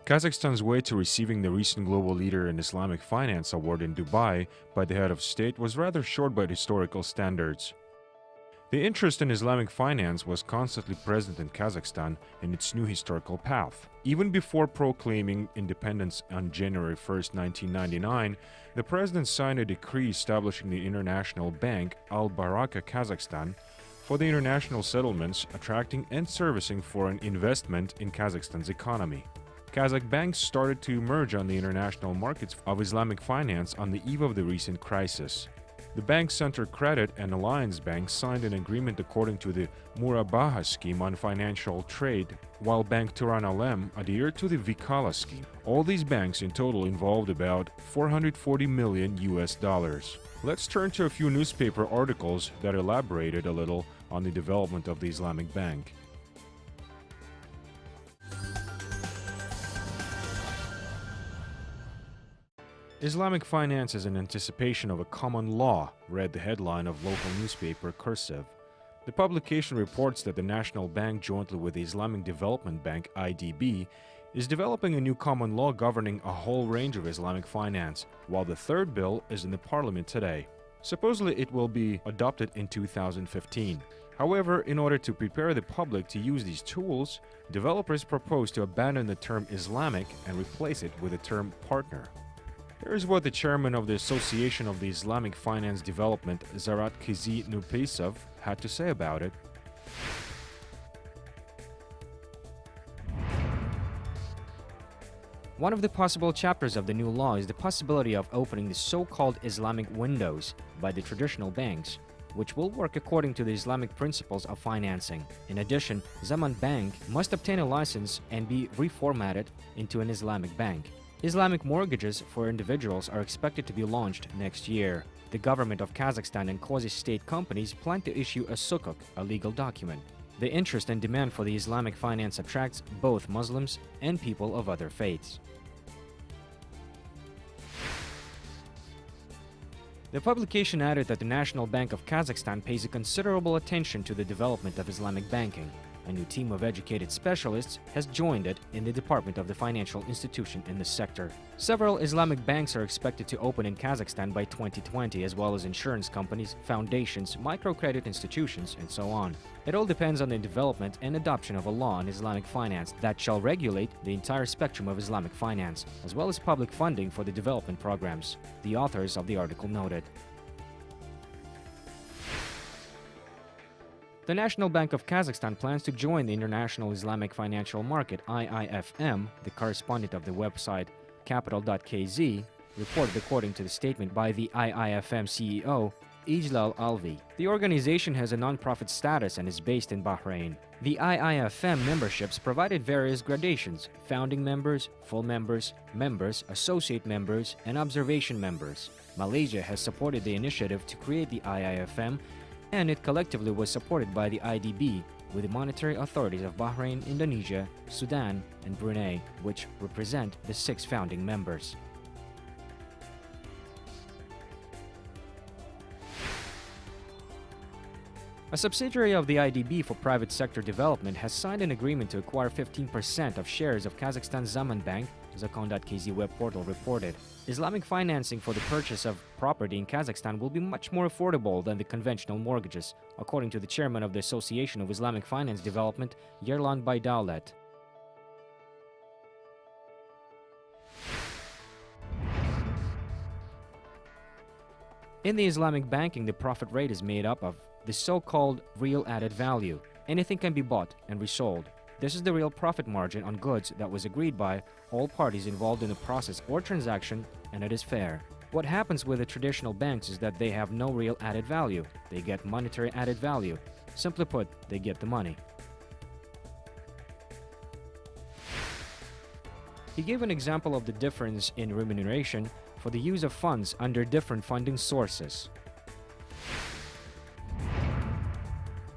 Kazakhstan's way to receiving the recent Global Leader in Islamic Finance award in Dubai by the head of state was rather short by historical standards. The interest in Islamic finance was constantly present in Kazakhstan in its new historical path. Even before proclaiming independence on January 1, 1999, the president signed a decree establishing the International Bank Al-Baraka Kazakhstan for the international settlements, attracting and servicing foreign investment in Kazakhstan's economy. Kazakh banks started to emerge on the international markets of Islamic finance on the eve of the recent crisis. The Bank Center Credit and Alliance Bank signed an agreement according to the Murabaha scheme on financial trade, while Bank Turan Alem adhered to the Vikala scheme. All these banks in total involved about $440 million. Let's turn to a few newspaper articles that elaborated a little on the development of the Islamic Bank. Islamic finance is in anticipation of a common law, read the headline of local newspaper Cursive. The publication reports that the National Bank, jointly with the Islamic Development Bank (IDB), is developing a new common law governing a whole range of Islamic finance, while the third bill is in the parliament today. Supposedly it will be adopted in 2015. However, in order to prepare the public to use these tools, developers propose to abandon the term Islamic and replace it with the term partner. Here's what the chairman of the Association of the Islamic Finance Development, Zarat Kizi Nupesov, had to say about it. One of the possible chapters of the new law is the possibility of opening the so-called Islamic windows by the traditional banks, which will work according to the Islamic principles of financing. In addition, Zaman Bank must obtain a license and be reformatted into an Islamic bank. Islamic mortgages for individuals are expected to be launched next year. The government of Kazakhstan and quasi-state companies plan to issue a sukuk, a legal document. The interest and demand for the Islamic finance attracts both Muslims and people of other faiths. The publication added that the National Bank of Kazakhstan pays a considerable attention to the development of Islamic banking. A new team of educated specialists has joined it in the department of the financial institution in this sector. Several Islamic banks are expected to open in Kazakhstan by 2020, as well as insurance companies, foundations, microcredit institutions, and so on. It all depends on the development and adoption of a law on Islamic finance that shall regulate the entire spectrum of Islamic finance, as well as public funding for the development programs, the authors of the article noted. The National Bank of Kazakhstan plans to join the International Islamic Financial Market (IIFM), the correspondent of the website Capital.kz, reported according to the statement by the IIFM CEO, Ijlal Alvi. The organization has a non-profit status and is based in Bahrain. The IIFM memberships provided various gradations: founding members, full members, members, associate members, and observation members. Malaysia has supported the initiative to create the IIFM, and it collectively was supported by the IDB, with the monetary authorities of Bahrain, Indonesia, Sudan, and Brunei, which represent the 6 founding members. A subsidiary of the IDB for private sector development has signed an agreement to acquire 15% of shares of Kazakhstan Zaman Bank, Zakon.kz web portal reported. Islamic financing for the purchase of property in Kazakhstan will be much more affordable than the conventional mortgages, according to the chairman of the Association of Islamic Finance Development, Yerlan Baydaulet. In the Islamic banking, the profit rate is made up of the so-called real added value. Anything can be bought and resold. This is the real profit margin on goods that was agreed by all parties involved in the process or transaction, and it is fair. What happens with the traditional banks is that they have no real added value. They get monetary added value. Simply put, they get the money. He gave an example of the difference in remuneration for the use of funds under different funding sources.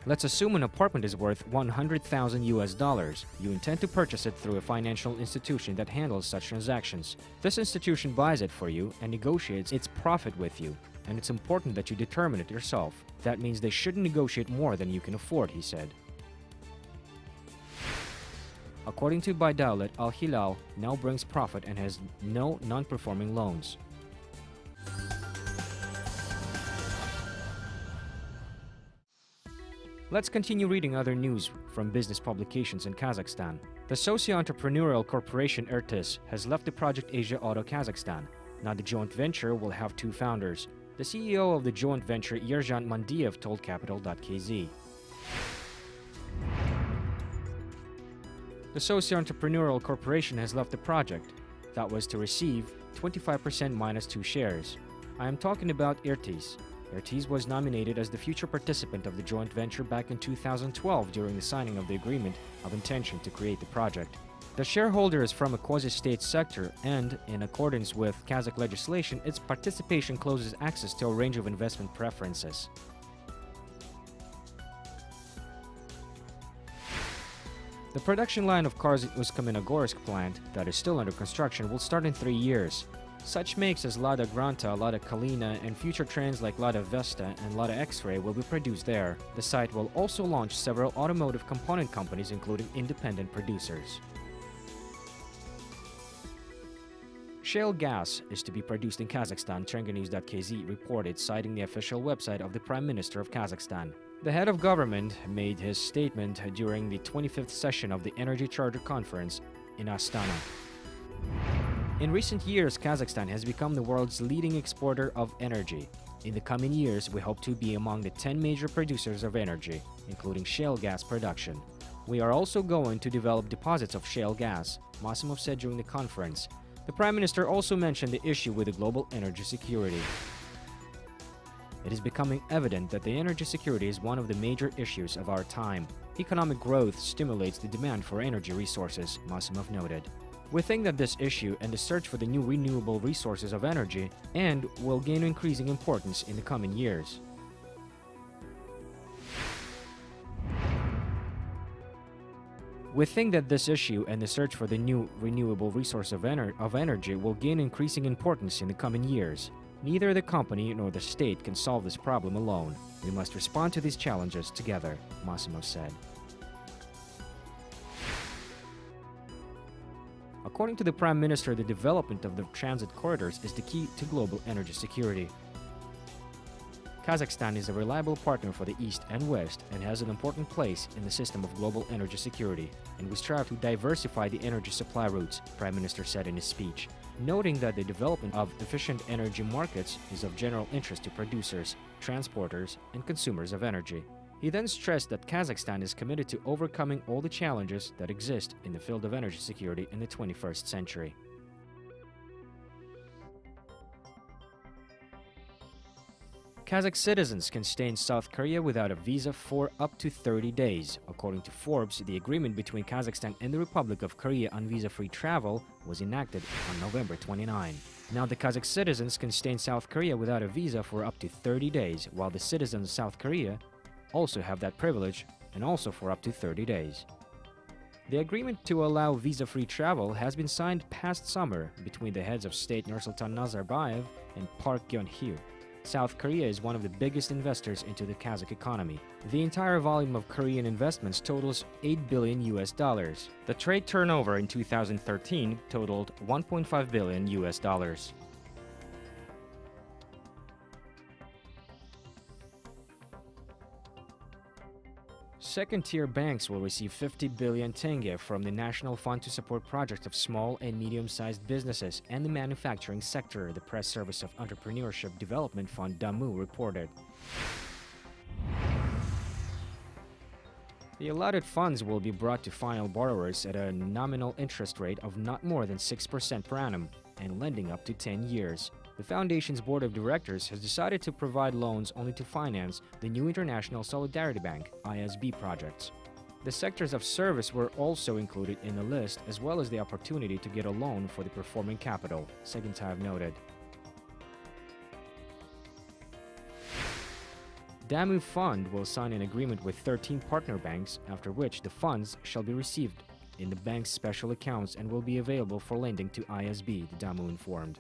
Let's assume an apartment is worth $100,000. You intend to purchase it through a financial institution that handles such transactions. This institution buys it for you and negotiates its profit with you, and it's important that you determine it yourself. That means they shouldn't negotiate more than you can afford, he said. According to Baidaulet, Al Hilal now brings profit and has no non-performing loans. Let's continue reading other news from business publications in Kazakhstan. The socio-entrepreneurial corporation Ertis has left the Project Asia Auto Kazakhstan. Now the joint venture will have two founders. The CEO of the joint venture, Yerzhan Mandiev, told Capital.kz. The socio-entrepreneurial corporation has left the project. That was to receive 25% minus 2 shares. I am talking about Ertis. Ertis was nominated as the future participant of the joint venture back in 2012 during the signing of the agreement of intention to create the project. The shareholder is from a quasi-state sector and, in accordance with Kazakh legislation, its participation closes access to a range of investment preferences. The production line of cars at Usk-Kamenogorsk plant, that is still under construction, will start in 3 years. Such makes as Lada Granta, Lada Kalina, and future trains like Lada Vesta and Lada X-Ray will be produced there. The site will also launch several automotive component companies, including independent producers. Shale gas is to be produced in Kazakhstan, Trenganews.kz reported, citing the official website of the Prime Minister of Kazakhstan. The head of government made his statement during the 25th session of the Energy Charter Conference in Astana. In recent years, Kazakhstan has become the world's leading exporter of energy. In the coming years, we hope to be among the 10 major producers of energy, including shale gas production. We are also going to develop deposits of shale gas, Masimov said during the conference. The Prime Minister also mentioned the issue with the global energy security. It is becoming evident that the energy security is one of the major issues of our time. Economic growth stimulates the demand for energy resources, Masimov noted. We think that this issue and the search for the new renewable resources of energy will gain increasing importance in the coming years. We think that this issue and the search for the new renewable resource of energy will gain increasing importance in the coming years. Neither the company nor the state can solve this problem alone. We must respond to these challenges together, Masimov said. According to the Prime Minister, the development of the transit corridors is the key to global energy security. Kazakhstan is a reliable partner for the East and West and has an important place in the system of global energy security, and we strive to diversify the energy supply routes, Prime Minister said in his speech, noting that the development of efficient energy markets is of general interest to producers, transporters, and consumers of energy. He then stressed that Kazakhstan is committed to overcoming all the challenges that exist in the field of energy security in the 21st century. Kazakh citizens can stay in South Korea without a visa for up to 30 days. According to Forbes, the agreement between Kazakhstan and the Republic of Korea on visa-free travel was enacted on November 29. Now the Kazakh citizens can stay in South Korea without a visa for up to 30 days, while the citizens of South Korea also have that privilege, and also for up to 30 days. The agreement to allow visa-free travel has been signed past summer between the heads of state Nursultan Nazarbayev and Park Geun-hye. South Korea is one of the biggest investors into the Kazakh economy. The entire volume of Korean investments totals $8 billion. The trade turnover in 2013 totaled $1.5 billion. Second-tier banks will receive 50 billion tenge from the National Fund to support projects of small and medium-sized businesses and the manufacturing sector, the Press Service of Entrepreneurship Development Fund DAMU reported. The allotted funds will be brought to final borrowers at a nominal interest rate of not more than 6% per annum and lending up to 10 years. The Foundation's Board of Directors has decided to provide loans only to finance the new International Solidarity Bank (ISB) projects. The sectors of service were also included in the list, as well as the opportunity to get a loan for the performing capital, Segentyeva noted. DAMU Fund will sign an agreement with 13 partner banks, after which the funds shall be received in the bank's special accounts and will be available for lending to ISB, the DAMU informed.